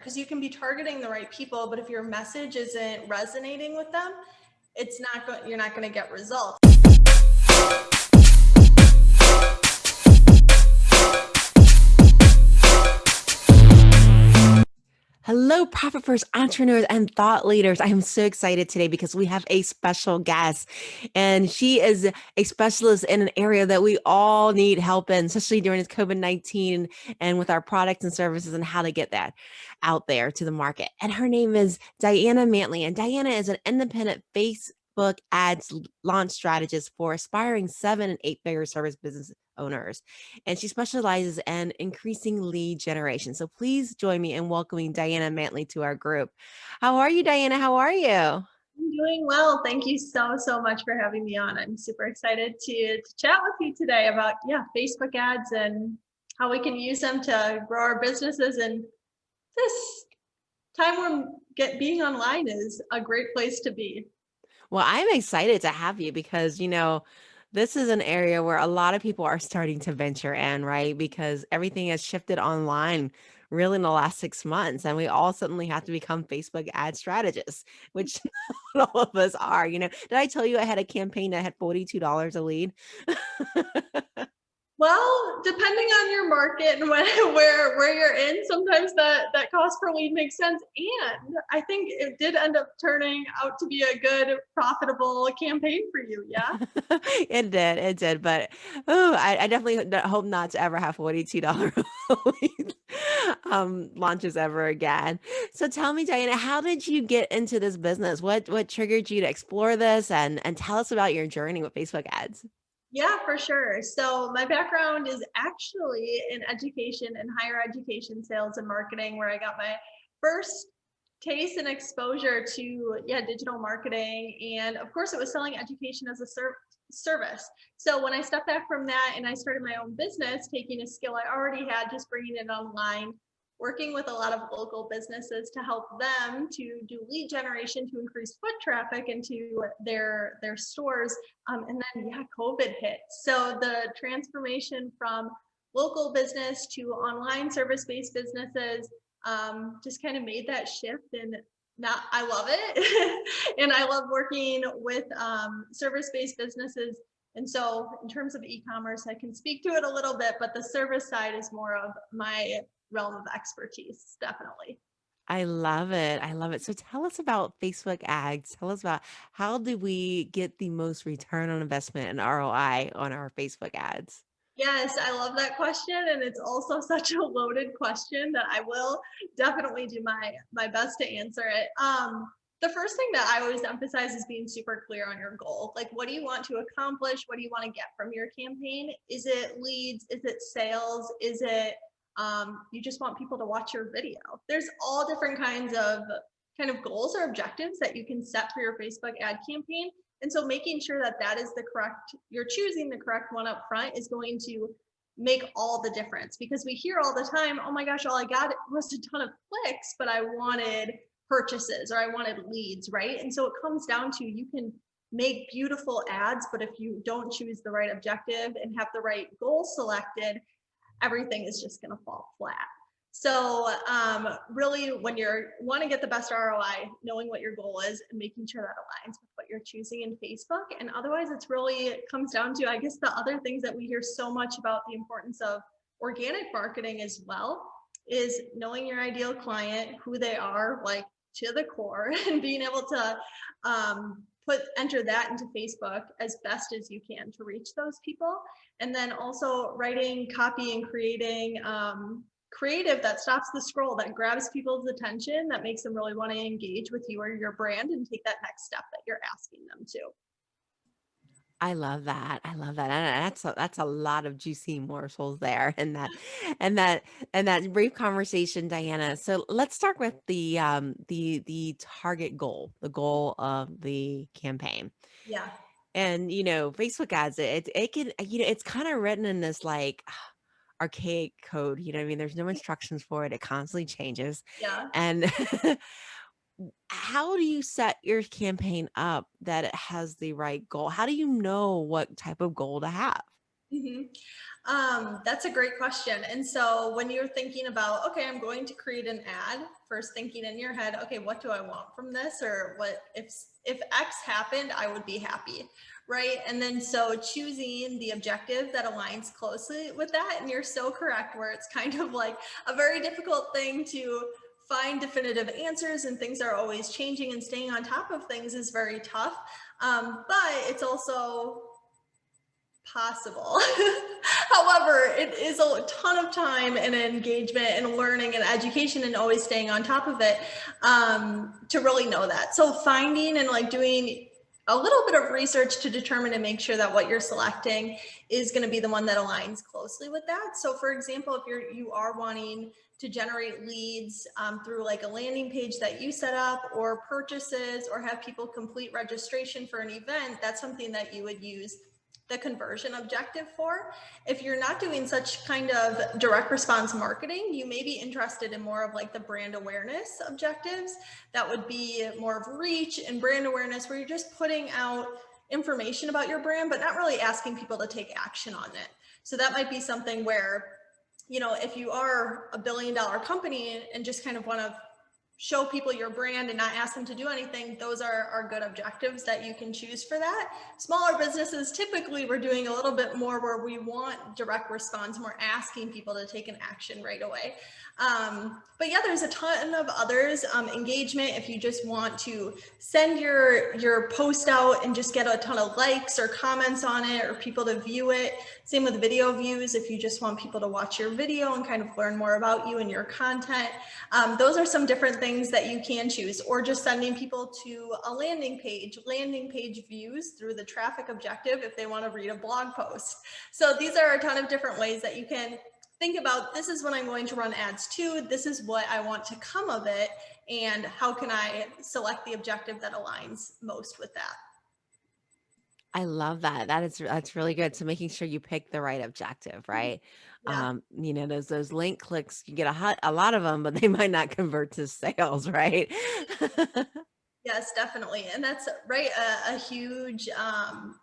because you can be targeting the right people, but if your message isn't resonating with them, you're not going to get results. Hello, Profit First entrepreneurs and thought leaders. I am so excited today because we have a special guest, and she is a specialist in an area that we all need help in, especially during this COVID-19 and with our products and services and how to get that out there to the market. And her name is Diana Mantley, and Diana is an independent Facebook ads launch strategist for aspiring 7 and 8-figure service business owners, and she specializes in increasing lead generation. So please join me in welcoming Diana Mantley to our group. How are you, Diana? How are you? I'm doing well. Thank you so much for having me on. I'm super excited to chat with you today about, Facebook ads and how we can use them to grow our businesses. And this time when being online is a great place to be. Well, I'm excited to have you because, this is an area where a lot of people are starting to venture in, right? Because everything has shifted online really in the last 6 months, and we all suddenly have to become Facebook ad strategists, which not all of us are. Did I tell you I had a campaign that had $42 a lead? Well, depending on your market and where you're in, sometimes that cost per lead makes sense. And I think it did end up turning out to be a good, profitable campaign for you. Yeah. It did, but I definitely hope not to ever have $42 launches ever again. So tell me, Diana, how did you get into this business? What triggered you to explore this, and tell us about your journey with Facebook ads? Yeah, for sure. So my background is actually in education and higher education sales and marketing, where I got my first taste and exposure to digital marketing. And of course, it was selling education as a service. So when I stepped back from that and I started my own business, taking a skill I already had, just bringing it online, working with a lot of local businesses to help them to do lead generation to increase foot traffic into their stores. And then COVID hit. So the transformation from local business to online service-based businesses just kind of made that shift. And now I love it. And I love working with service-based businesses. And so in terms of e-commerce, I can speak to it a little bit, but the service side is more of my realm of expertise, definitely. I love it. I love it. So tell us about Facebook ads. Tell us about how do we get the most return on investment and ROI on our Facebook ads? Yes, I love that question, and it's also such a loaded question that I will definitely do my best to answer it. The first thing that I always emphasize is being super clear on your goal. Like, what do you want to accomplish? What do you want to get from your campaign? Is it leads? Is it sales? Is it you just want people to watch your video? There's all different kinds of kind of goals or objectives that you can set for your Facebook ad campaign. And so making sure that that is the correct, you're choosing the correct one up front is going to make all the difference, because we hear all the time, oh my gosh, all I got was a ton of clicks, but I wanted purchases or I wanted leads, right? And so it comes down to, you can make beautiful ads, but if you don't choose the right objective and have the right goal selected, everything is just going to fall flat. So really, when you want to get the best ROI, knowing what your goal is and making sure that aligns with what you're choosing in Facebook. And otherwise, it comes down to, I guess, the other things that we hear so much about, the importance of organic marketing as well, is knowing your ideal client, who they are, like to the core, and being able to enter that into Facebook as best as you can to reach those people. And then also writing copy and creating creative that stops the scroll, that grabs people's attention, that makes them really want to engage with you or your brand and take that next step that you're asking them to. I love that. I love that. And that's a lot of juicy morsels there and that brief conversation, Diana. So let's start with the target goal, the goal of the campaign. Yeah. And Facebook ads, it can, it's kind of written in this like archaic code, what I mean? There's no instructions for it. It constantly changes. Yeah. And how do you set your campaign up that it has the right goal? How do you know what type of goal to have? Mhm. That's a great question. And so when you're thinking about, okay, I'm going to create an ad, first thinking in your head, okay, what do I want from this? Or what if X happened, I would be happy, right? And then so choosing the objective that aligns closely with that. And you're so correct, where it's kind of like a very difficult thing to find definitive answers, and things are always changing, and staying on top of things is very tough. But it's also possible. However, it is a ton of time and engagement and learning and education, and always staying on top of it, to really know that. So finding and like doing a little bit of research to determine and make sure that what you're selecting is going to be the one that aligns closely with that. So for example, if you are wanting to generate leads through like a landing page that you set up, or purchases, or have people complete registration for an event, that's something that you would use the conversion objective for. If you're not doing such kind of direct response marketing, you may be interested in more of like the brand awareness objectives. That would be more of reach and brand awareness, where you're just putting out information about your brand, but not really asking people to take action on it. So that might be something where, if you are a billion-dollar company and just kind of want to show people your brand and not ask them to do anything, those are good objectives that you can choose for that. Smaller businesses, typically we're doing a little bit more where we want direct response, more asking people to take an action right away. But yeah, there's a ton of others. Engagement, if you just want to send your post out and just get a ton of likes or comments on it, or people to view it. Same with video views, if you just want people to watch your video and kind of learn more about you and your content. Those are some different things that you can choose, or just sending people to a landing page views through the traffic objective if they want to read a blog post. So these are a ton of different ways that you can think about, this is what I'm going to run ads to, this is what I want to come of it, and how can I select the objective that aligns most with that. I love that. That's really good. So making sure you pick the right objective, right? Yeah. Those link clicks, you get a lot of them, but they might not convert to sales, right? Yes, definitely. And that's right, a huge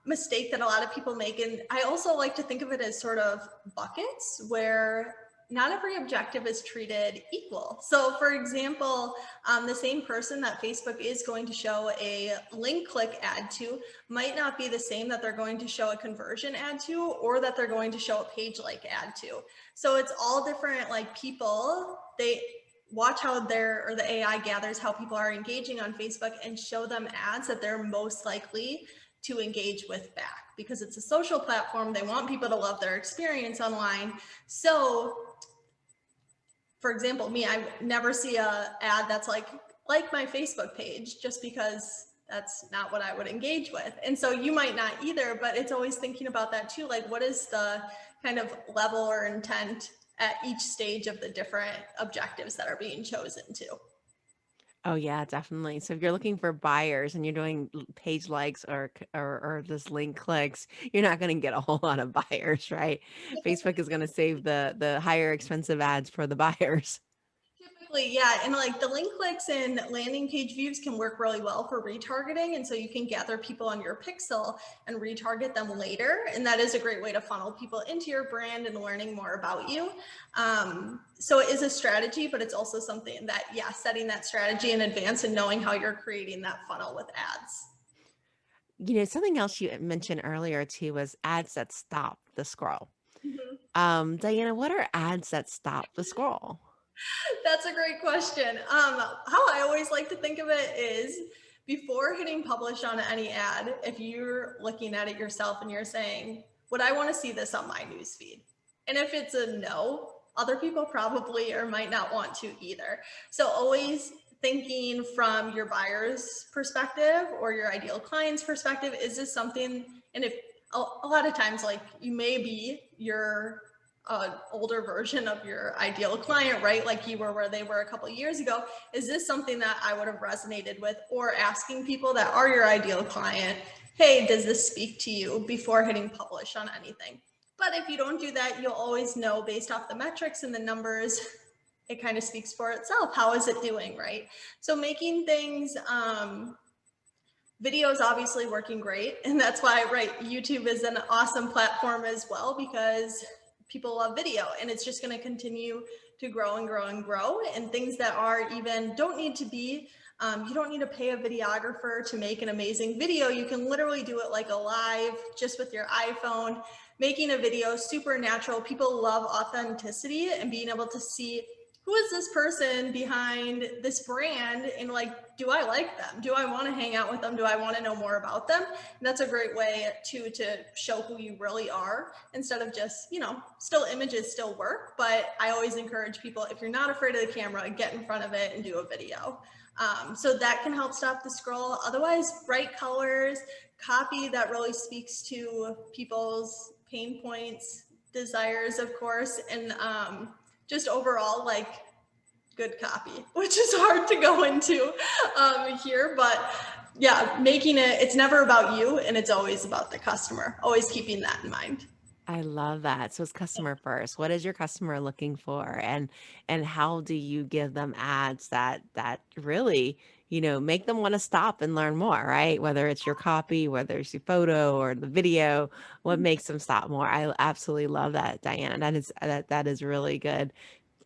mistake that a lot of people make. And I also like to think of it as sort of buckets, where not every objective is treated equal. So for example, the same person that Facebook is going to show a link click ad to might not be the same that they're going to show a conversion ad to, or that they're going to show a page like ad to. So it's all different, like people, they watch how the AI gathers how people are engaging on Facebook, and show them ads that they're most likely to engage with back, because it's a social platform. They want people to love their experience online. So for example, me, I never see a ad that's like my Facebook page, just because that's not what I would engage with. And so you might not either, but it's always thinking about that too. Like, what is the kind of level or intent at each stage of the different objectives that are being chosen to? Oh yeah, definitely. So if you're looking for buyers and you're doing page likes or just link clicks, you're not going to get a whole lot of buyers, right? Facebook is going to save the higher expensive ads for the buyers. Typically, yeah. And like the link clicks and landing page views can work really well for retargeting. And so you can gather people on your pixel and retarget them later. And that is a great way to funnel people into your brand and learning more about you. So it is a strategy, but it's also something that, yeah, setting that strategy in advance and knowing how you're creating that funnel with ads. Something else you mentioned earlier too was ads that stop the scroll. Mhm. Diana, what are ads that stop the scroll? That's a great question. How I always like to think of it is, before hitting publish on any ad, if you're looking at it yourself and you're saying, would I want to see this on my newsfeed? And if it's a no, other people probably or might not want to either. So always thinking from your buyer's perspective or your ideal client's perspective, is this something, and if a lot of times, like, you may be your older version of your ideal client, right? Like you were where they were a couple of years ago. Is this something that I would have resonated with? Or asking people that are your ideal client, hey, does this speak to you, before hitting publish on anything? But if you don't do that, you'll always know based off the metrics and the numbers, it kind of speaks for itself. How is it doing, right? So making things Video is obviously working great. And that's why, right, YouTube is an awesome platform as well, because people love video and it's just going to continue to grow and grow and grow. And things that are even don't need to be, you don't need to pay a videographer to make an amazing video. You can literally do it like a live just with your iPhone, making a video super natural. People love authenticity and being able to see who is this person behind this brand, and like, do I like them? Do I want to hang out with them? Do I want to know more about them? And that's a great way to show who you really are, instead of just, still images still work, but I always encourage people, if you're not afraid of the camera, get in front of it and do a video. So that can help stop the scroll. Otherwise, bright colors, copy that really speaks to people's pain points, desires, of course, and just overall, like, good copy, which is hard to go into here, but yeah, making it's never about you and it's always about the customer, always keeping that in mind. I love that. So it's customer first. What is your customer looking for? And how do you give them ads that really, make them want to stop and learn more, right? Whether it's your copy, whether it's your photo or the video, what makes them stop more? I absolutely love that, Diana. That is really good,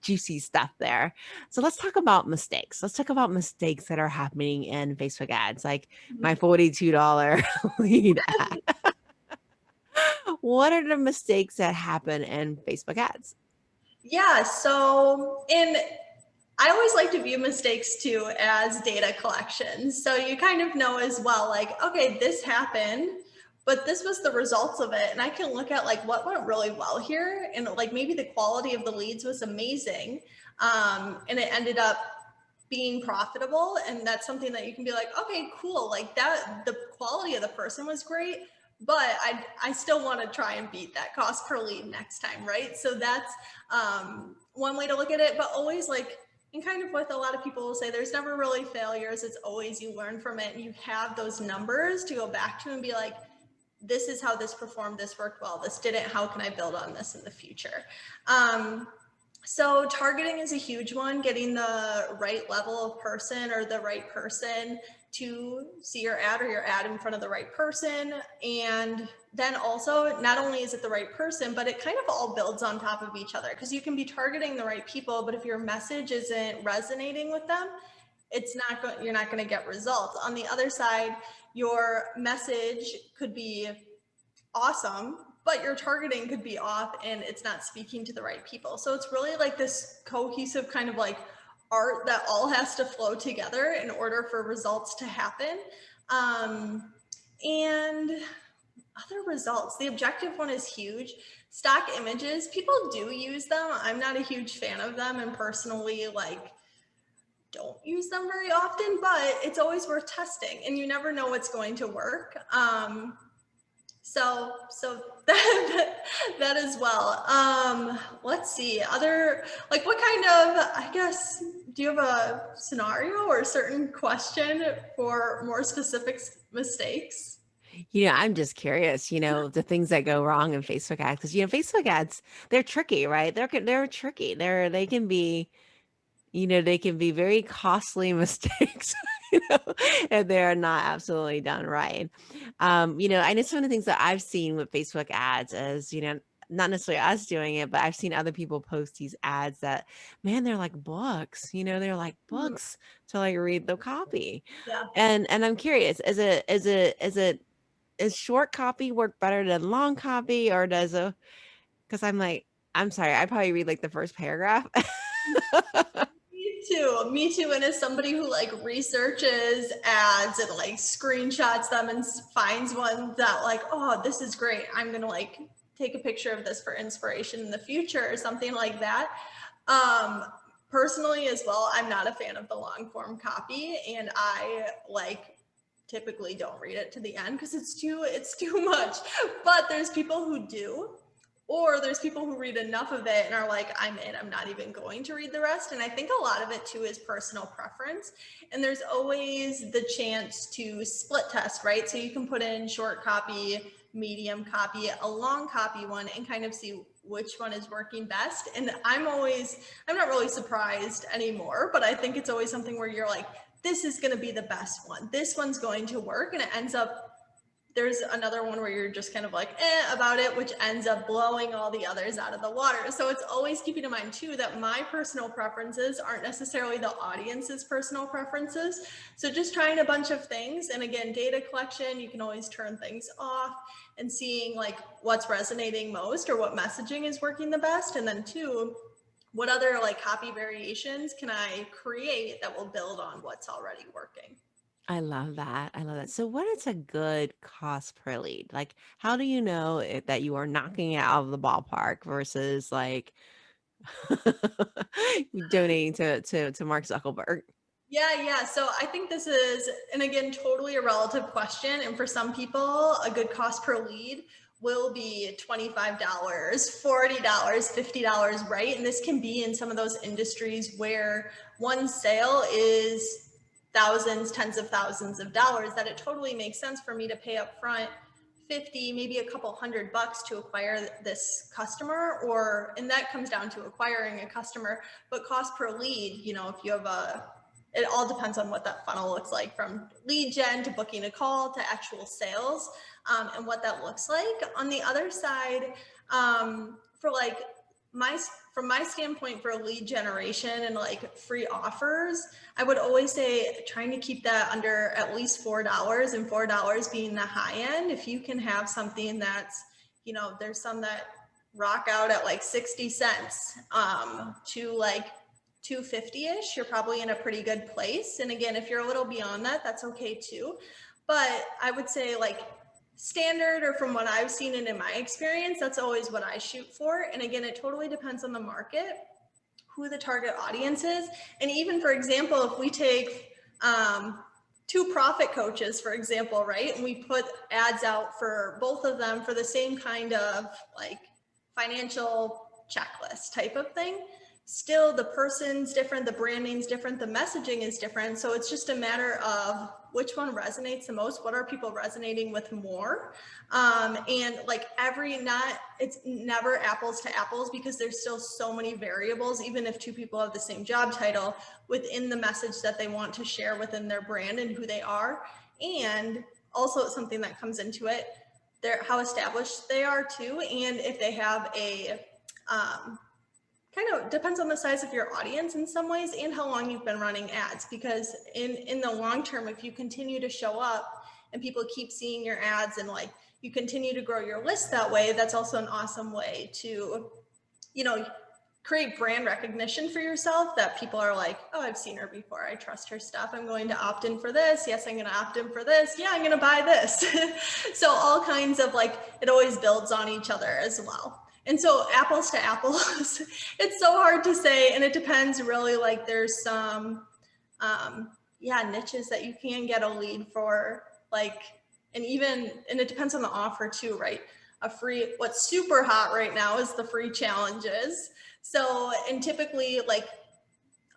juicy stuff there. So let's talk about mistakes. Let's talk about mistakes that are happening in Facebook ads, like my $42 lead ad. What are the mistakes that happen in Facebook ads? Yeah, so I always like to view mistakes too as data collection. So you kind of know as well, like, okay, this happened, but this was the results of it. And I can look at like what went really well here. And like maybe the quality of the leads was amazing. And it ended up being profitable. And that's something that you can be like, okay, cool. Like that, the quality of the person was great, but I still want to try and beat that cost per lead next time. Right. So that's one way to look at it, but always like, and kind of what a lot of people will say, there's never really failures. It's always you learn from it and you have those numbers to go back to and be like, this is how this performed, this worked well, this didn't, how can I build on this in the future? So targeting is a huge one, getting the right level of person or the right person to see your ad or your ad in front of the right person. And then also, not only is it the right person, but it kind of all builds on top of each other, because you can be targeting the right people, but if your message isn't resonating with them, you're not going to get results. On the other side, your message could be awesome, but your targeting could be off and it's not speaking to the right people. So it's really like this cohesive kind of like art that all has to flow together in order for results to happen. And other results, the objective one is huge. Stock images, people do use them. I'm not a huge fan of them and personally don't use them very often, but it's always worth testing and you never know what's going to work. So that as well. Let's see, other, like what kind of, I guess, do you have a scenario or a certain question for more specific mistakes? I'm just curious, the things that go wrong in Facebook ads, because Facebook ads, they're tricky, right? They're tricky. They can be very costly mistakes, and they're not absolutely done right. I know some of the things that I've seen with Facebook ads is, not necessarily us doing it, but I've seen other people post these ads that, man, they're like books, they're like Mhm. books to like read the copy. Yeah. And I'm curious, is short copy work better than long copy, or because I'm sorry, I probably read like the first paragraph. Me too. And as somebody who like researches ads and like screenshots them and finds one that like, oh, this is great, I'm gonna like take a picture of this for inspiration in the future or something like that. Personally as well, I'm not a fan of the long form copy, and I like typically don't read it to the end because it's too much. But there's people who do, or there's people who read enough of it and are like, I'm in, I'm not even going to read the rest. And I think a lot of it too is personal preference. And there's always the chance to split test, right? So you can put in short copy, medium copy, a long copy one, and kind of see which one is working best. And I'm not really surprised anymore, but I think it's always something where you're like, this is going to be the best one. This one's going to work. And it ends up, there's another one where you're just kind of like about it, which ends up blowing all the others out of the water. So it's always keeping in mind too that my personal preferences aren't necessarily the audience's personal preferences. So just trying a bunch of things, and again, data collection, you can always turn things off and seeing like what's resonating most or what messaging is working the best. And then two, what other like copy variations can I create that will build on what's already working? I love that. I love that. So what is a good cost per lead? Like, how do you know that you are knocking it out of the ballpark versus like donating to Mark Zuckerberg? Yeah. So I think this is, and again, totally a relative question. And for some people, a good cost per lead will be $25, $40, $50, right? And this can be in some of those industries where one sale is thousands, tens of thousands of dollars, that it totally makes sense for me to pay up front 50, maybe a couple $100 to acquire this customer, or, and that comes down to acquiring a customer. But cost per lead, you know, if you have it all depends on what that funnel looks like, from lead gen to booking a call to actual sales, and what that looks like. On the other side, for like from my standpoint for lead generation and like free offers, I would always say trying to keep that under at least $4, and $4 being the high end. If you can have something that's, you know, there's some that rock out at like 60 cents to like 250-ish, you're probably in a pretty good place. And again, if you're a little beyond that, that's okay too. But I would say like standard, or from what I've seen and in my experience, that's always what I shoot for. And again, it totally depends on the market, who the target audience is. And even, for example, if we take two profit coaches, for example, right? And we put ads out for both of them for the same kind of like financial checklist type of thing. Still, the person's different, the branding's different, the messaging is different. So it's just a matter of which one resonates the most. What are people resonating with more? And like it's never apples to apples, because there's still so many variables, even if two people have the same job title, within the message that they want to share within their brand and who they are. And also something that comes into it, how established they are too. And if they have a, kind of depends on the size of your audience in some ways, and how long you've been running ads. Because in the long term, if you continue to show up and people keep seeing your ads and like you continue to grow your list that way, that's also an awesome way to, you know, create brand recognition for yourself, that people are like, oh, I've seen her before, I trust her stuff, I'm going to opt in for this. Yes, I'm going to opt in for this. Yeah, I'm going to buy this. So all kinds of like, it always builds on each other as well. And so apples to apples, it's so hard to say. And it depends really, like there's some, niches that you can get a lead for, like, and it depends on the offer too, right? What's super hot right now is the free challenges. So, and typically like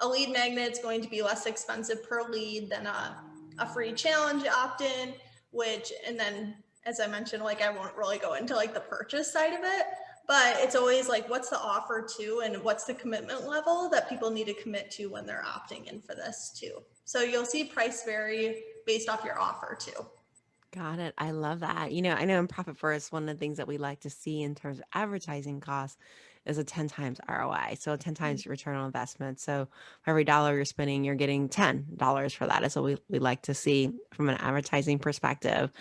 a lead magnet is going to be less expensive per lead than a free challenge opt-in, and then as I mentioned, like I won't really go into like the purchase side of it, but it's always like, what's the offer to, and what's the commitment level that people need to commit to when they're opting in for this too. So you'll see price vary based off your offer too. Got it. I love that. I know in Profit First, one of the things that we like to see in terms of advertising costs is a 10 times ROI. So 10 times return on investment. So for every dollar you're spending, you're getting $10 for that is what we like to see from an advertising perspective.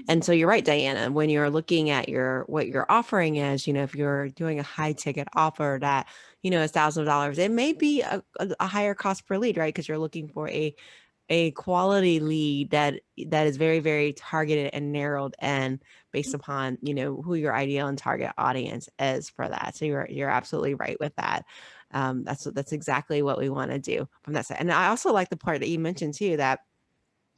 And so you're right, Diana, when you're looking at what your offering is, if you're doing a high ticket offer that, is $1,000, it may be a higher cost per lead, right? Because you're looking for a quality lead that is very, very targeted and narrowed and based upon, who your ideal and target audience is for that. So you're absolutely right with that. That's exactly what we want to do from that side. And I also like the part that you mentioned too, that,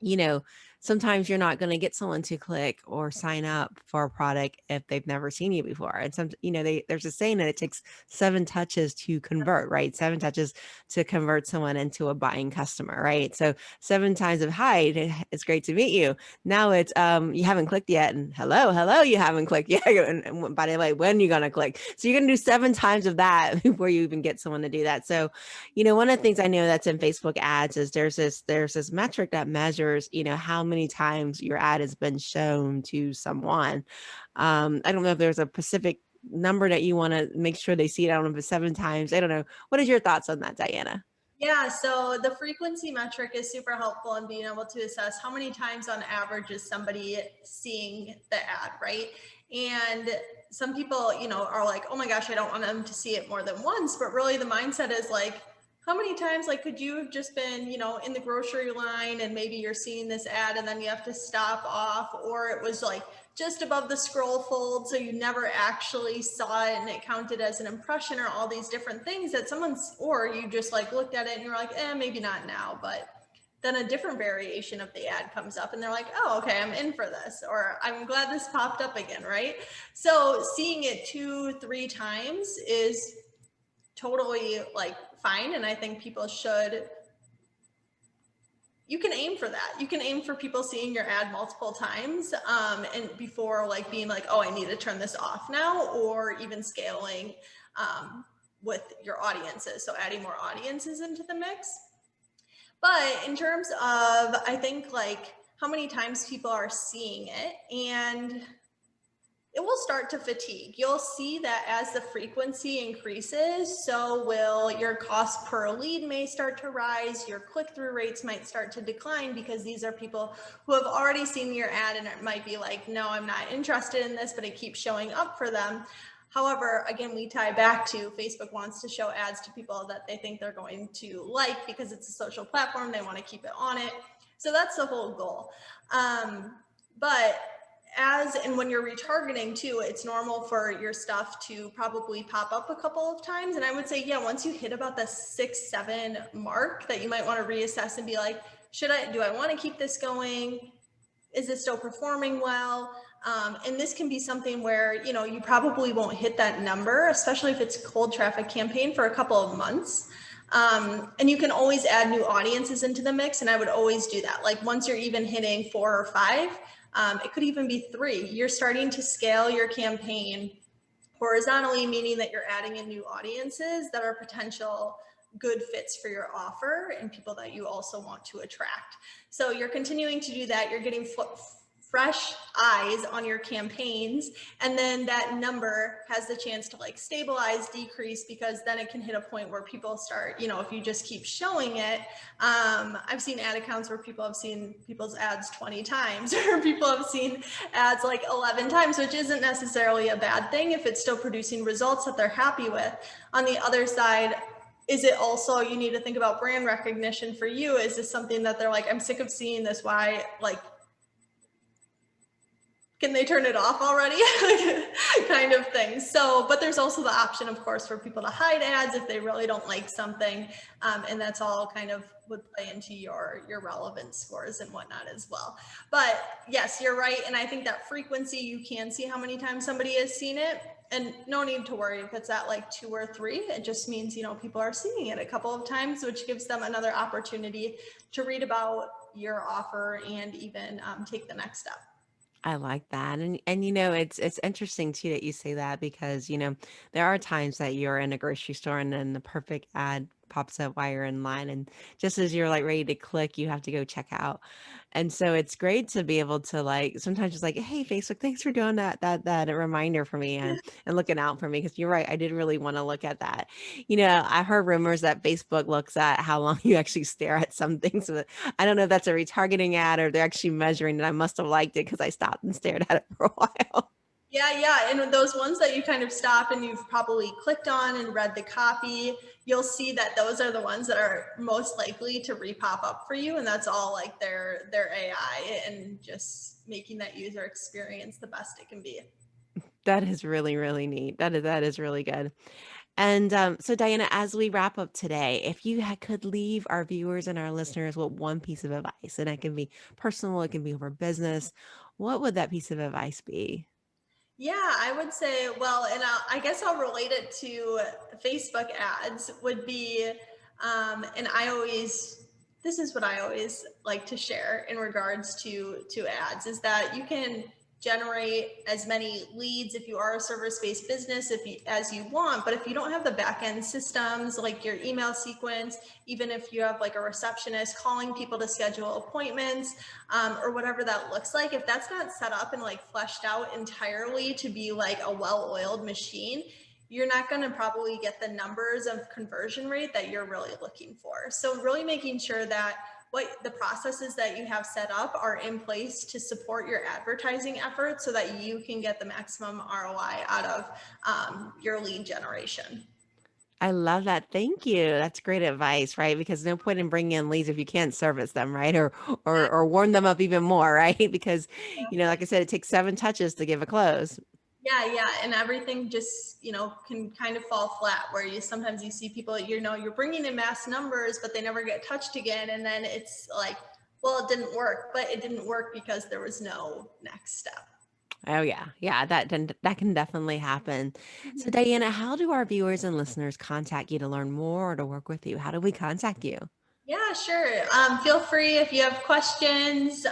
you know, sometimes you're not going to get someone to click or sign up for a product if they've never seen you before. And some, there's a saying that it takes 7 touches to convert, right? 7 touches to convert someone into a buying customer, right? So 7 times of hi, it's great to meet you. Now it's you haven't clicked yet, and hello, you haven't clicked yet. And by the way, when are you gonna click? So you're gonna do 7 times of that before you even get someone to do that. So, one of the things I know that's in Facebook ads is there's this metric that measures, how many times your ad has been shown to someone. I don't know if there's a specific number that you want to make sure they see it. I don't know if it's 7 times. I don't know. What is your thoughts on that, Diana? Yeah, so the frequency metric is super helpful in being able to assess how many times on average is somebody seeing the ad, right? And some people, are like, oh my gosh, I don't want them to see it more than once. But really the mindset is like, how many times, like, could you have just been, in the grocery line and maybe you're seeing this ad and then you have to stop off, or it was like just above the scroll fold, so you never actually saw it and it counted as an impression, or all these different things that or you just like looked at it and you're like, maybe not now, but then a different variation of the ad comes up and they're like, oh, okay, I'm in for this, or I'm glad this popped up again, right? So seeing it 2-3 times is totally like fine. And I think people you can aim for that. You can aim for people seeing your ad multiple times, and before like being like, oh, I need to turn this off now, or even scaling with your audiences. So adding more audiences into the mix. But in terms of, I think like how many times people are seeing it, and it will start to fatigue. You'll see that as the frequency increases, so will your cost per lead may start to rise, your click-through rates might start to decline, because these are people who have already seen your ad and it might be like, no, I'm not interested in this, but it keeps showing up for them. However, again, we tie back to Facebook wants to show ads to people that they think they're going to like, because it's a social platform, they want to keep it on it. So that's the whole goal. But and when you're retargeting too, it's normal for your stuff to probably pop up a couple of times. And I would say, yeah, once you hit about the 6-7 mark, that you might want to reassess and be like, do I want to keep this going? Is this still performing well? And this can be something where, you probably won't hit that number, especially if it's a cold traffic campaign, for a couple of months. And you can always add new audiences into the mix. And I would always do that. Like once you're even hitting 4 or 5, it could even be 3. You're starting to scale your campaign horizontally, meaning that you're adding in new audiences that are potential good fits for your offer and people that you also want to attract. So you're continuing to do that. You're getting fresh eyes on your campaigns, and then that number has the chance to like stabilize, decrease, because then it can hit a point where people start, if you just keep showing it. I've seen ad accounts where people have seen people's ads 20 times, or people have seen ads like 11 times, which isn't necessarily a bad thing if it's still producing results that they're happy with. On the other side, is it also, you need to think about brand recognition for you. Is this something that they're like, I'm sick of seeing this, why, like, can they turn it off already? Kind of thing. So, but there's also the option, of course, for people to hide ads if they really don't like something. And that's all kind of would play into your relevance scores and whatnot as well. But yes, you're right. And I think that frequency, you can see how many times somebody has seen it, and no need to worry if it's at like 2 or 3. It just means, people are seeing it a couple of times, which gives them another opportunity to read about your offer and even take the next step. I like that. And it's interesting too that you say that, because there are times that you're in a grocery store and then the perfect ad pops up while you're in line, and just as you're like ready to click, you have to go check out. And so it's great to be able to like sometimes just like, hey Facebook, thanks for doing that reminder for me, and looking out for me, because you're right, I did really want to look at that. I heard rumors that Facebook looks at how long you actually stare at something. So I don't know if that's a retargeting ad or they're actually measuring it. I must have liked it because I stopped and stared at it for a while. Yeah. And those ones that you kind of stop and you've probably clicked on and read the copy, you'll see that those are the ones that are most likely to repop up for you. And that's all like their AI and just making that user experience the best it can be. That is really, really neat. That is really good. And so, Diana, as we wrap up today, if you could leave our viewers and our listeners with one piece of advice, and it can be personal, it can be over business, what would that piece of advice be? Yeah, I would say, well, and I guess I'll relate it to Facebook ads would be, and this is what I always like to share in regards to ads, is that you can generate as many leads if you are a service-based business as you want, but if you don't have the back end systems like your email sequence, even if you have like a receptionist calling people to schedule appointments, or whatever that looks like, if that's not set up and like fleshed out entirely to be like a well-oiled machine, you're not going to probably get the numbers of conversion rate that you're really looking for. So really making sure that what the processes that you have set up are in place to support your advertising efforts so that you can get the maximum ROI out of your lead generation. I love that. Thank you. That's great advice, right? Because no point in bringing in leads if you can't service them, right? Or warm them up even more, right? Because, like I said, it takes 7 touches to give a close. Yeah, and everything just, can kind of fall flat where sometimes you see people, you're bringing in mass numbers, but they never get touched again. And then it's like, well, it didn't work, but it didn't work because there was no next step. Oh yeah. Yeah, that can definitely happen. So Mhm. Diana, how do our viewers and listeners contact you to learn more or to work with you? How do we contact you? Yeah, sure. Feel free if you have questions.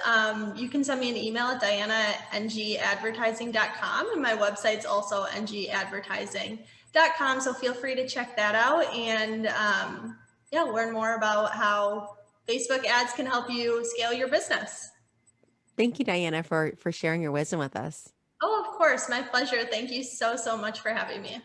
You can send me an email at diana@ngadvertising.com, and my website's also ngadvertising.com. So feel free to check that out and yeah, learn more about how Facebook ads can help you scale your business. Thank you, Diana, for sharing your wisdom with us. Oh, of course, my pleasure. Thank you so much for having me.